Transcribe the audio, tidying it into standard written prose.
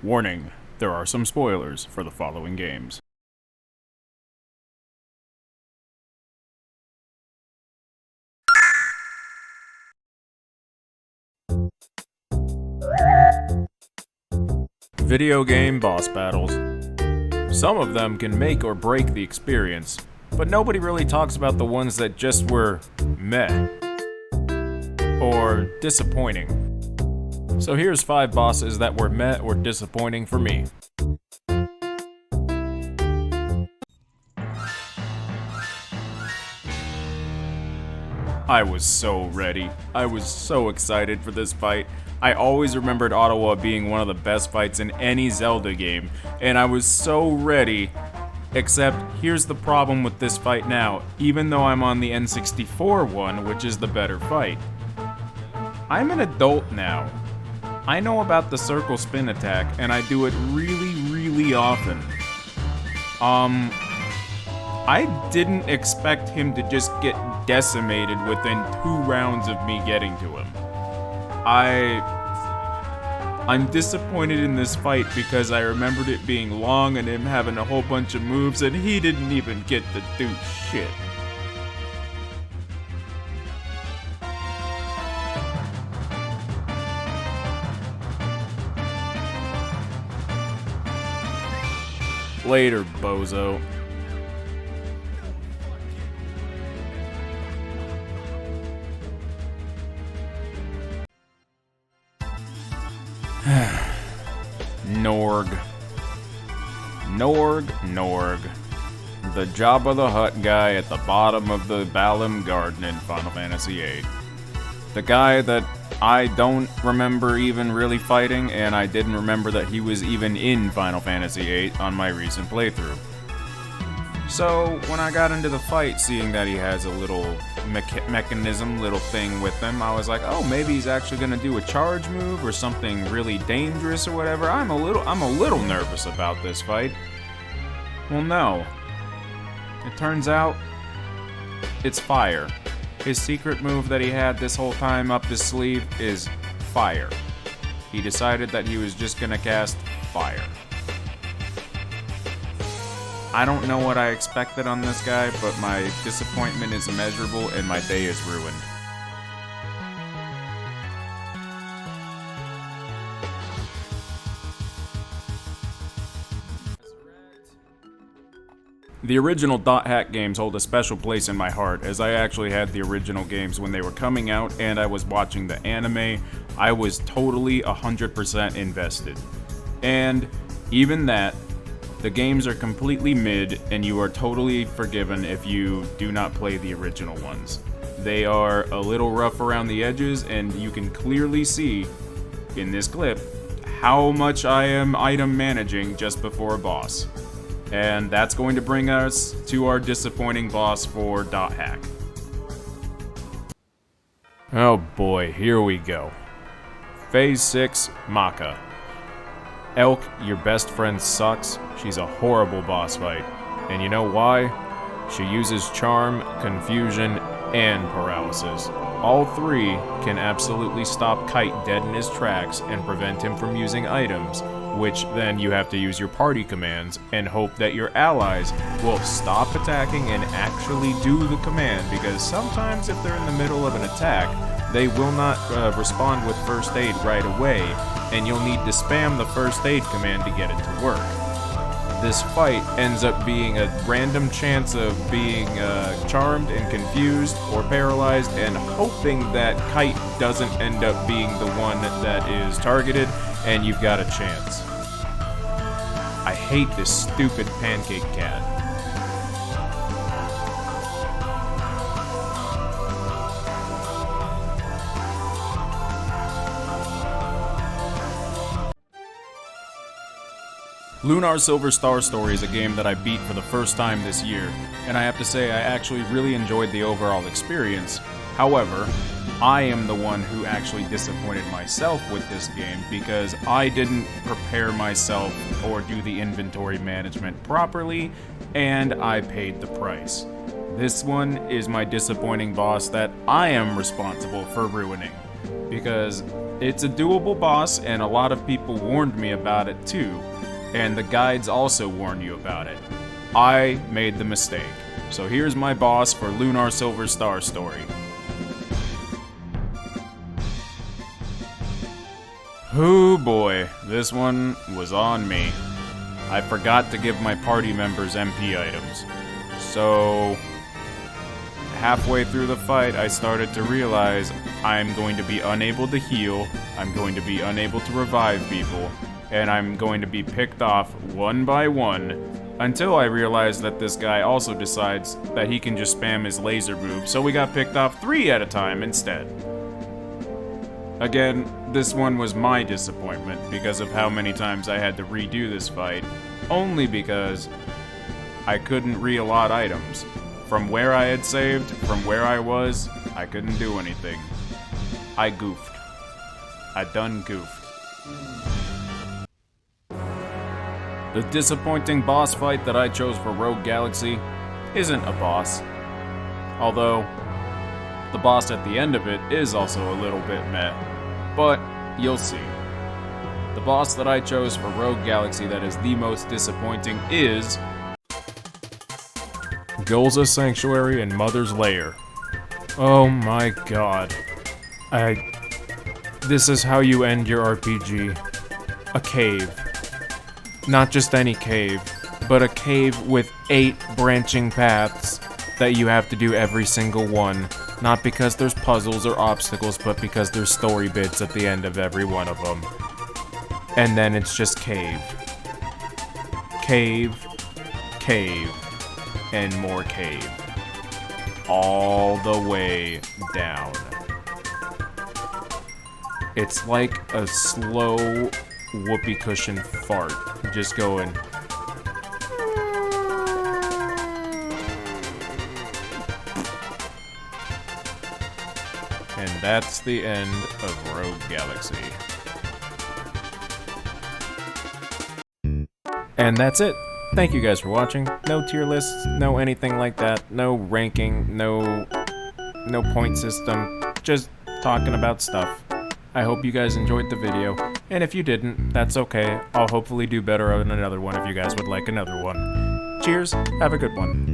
Warning, there are some spoilers for the following games. Video game boss battles. Some of them can make or break the experience, but nobody really talks about the ones that just were meh or disappointing. So here's 5 bosses that were meh or disappointing for me. I was so ready. I was so excited for this fight. I always remembered Odolwa being one of the best fights in any Zelda game, and I was so ready. Except, here's the problem with this fight now, even though I'm on the N64 one, which is the better fight. I'm an adult now. I know about the circle spin attack, and I do it really often. I didn't expect him to just get decimated within 2 rounds of me getting to him. I'm disappointed in this fight because I remembered it being long and him having a whole bunch of moves and he didn't even get to do shit. Later, bozo. NORG. NORG. The Jabba the Hutt guy at the bottom of the Balam Garden in Final Fantasy VIII. The guy that I don't remember even really fighting, and I didn't remember that he was even in Final Fantasy VIII on my recent playthrough. So, when I got into the fight, seeing that he has a little little thing with him, I was like, oh, maybe he's actually gonna do a charge move or something really dangerous or whatever. I'm a little nervous about this fight. Well, no. It turns out, it's fire. His secret move that he had this whole time up his sleeve is fire. He decided that he was just gonna cast fire. I don't know what I expected on this guy, but my disappointment is immeasurable and my day is ruined. The original .hack games hold a special place in my heart, as I actually had the original games when they were coming out and I was watching the anime. I was totally 100% invested. And even that, the games are completely mid, and you are totally forgiven if you do not play the original ones. They are a little rough around the edges, and you can clearly see, in this clip, how much I am item managing just before a boss. And that's going to bring us to our disappointing boss for .hack. Oh boy, here we go. Phase 6, Macha. Elk, your best friend sucks. She's a horrible boss fight. And you know why? She uses charm, confusion, and paralysis. All 3 can absolutely stop Kite dead in his tracks and prevent him from using items, which then you have to use your party commands and hope that your allies will stop attacking and actually do the command, because sometimes if they're in the middle of an attack, they will not respond with first aid right away, and you'll need to spam the first aid command to get it to work. This fight ends up being a random chance of being charmed and confused or paralyzed and hoping that Kite doesn't end up being the one that is targeted and you've got a chance. I hate this stupid pancake cat. Lunar Silver Star Story is a game that I beat for the first time this year, and I have to say I actually really enjoyed the overall experience. However, I am the one who actually disappointed myself with this game because I didn't prepare myself or do the inventory management properly, and I paid the price. This one is my disappointing boss that I am responsible for ruining. because it's a doable boss and a lot of people warned me about it too, and the guides also warn you about it. I made the mistake. So here's my boss for Lunar Silver Star story. Oh boy, this one was on me. I forgot to give my party members MP items. So halfway through the fight, I started to realize I'm going to be unable to heal, I'm going to be unable to revive people, and I'm going to be picked off one by one until I realized that this guy also decides that he can just spam his laser move, so we got picked off 3 at a time instead. Again, this one was my disappointment because of how many times I had to redo this fight, only because I couldn't re-allot items. From where I had saved, from where I was, I couldn't do anything. I goofed. I done goofed. The disappointing boss fight that I chose for Rogue Galaxy isn't a boss. Although, the boss at the end of it is also a little bit meh. But, you'll see. The boss that I chose for Rogue Galaxy that is the most disappointing is Gulza Sanctuary and Mother's Lair. Oh my god. This is how you end your RPG. A cave. Not just any cave, but a cave with 8 branching paths that you have to do every single one. Not because there's puzzles or obstacles, but because there's story bits at the end of every one of them. And then it's just cave. Cave. Cave. And more cave. All the way down. It's like a slow whoopee cushion fart. Just going. And that's the end of Rogue Galaxy. And that's it. Thank you guys for watching. No tier lists, no anything like that, no ranking, no point system, just talking about stuff. I hope you guys enjoyed the video, and if you didn't, that's okay. I'll hopefully do better on another one if you guys would like another one. Cheers, have a good one.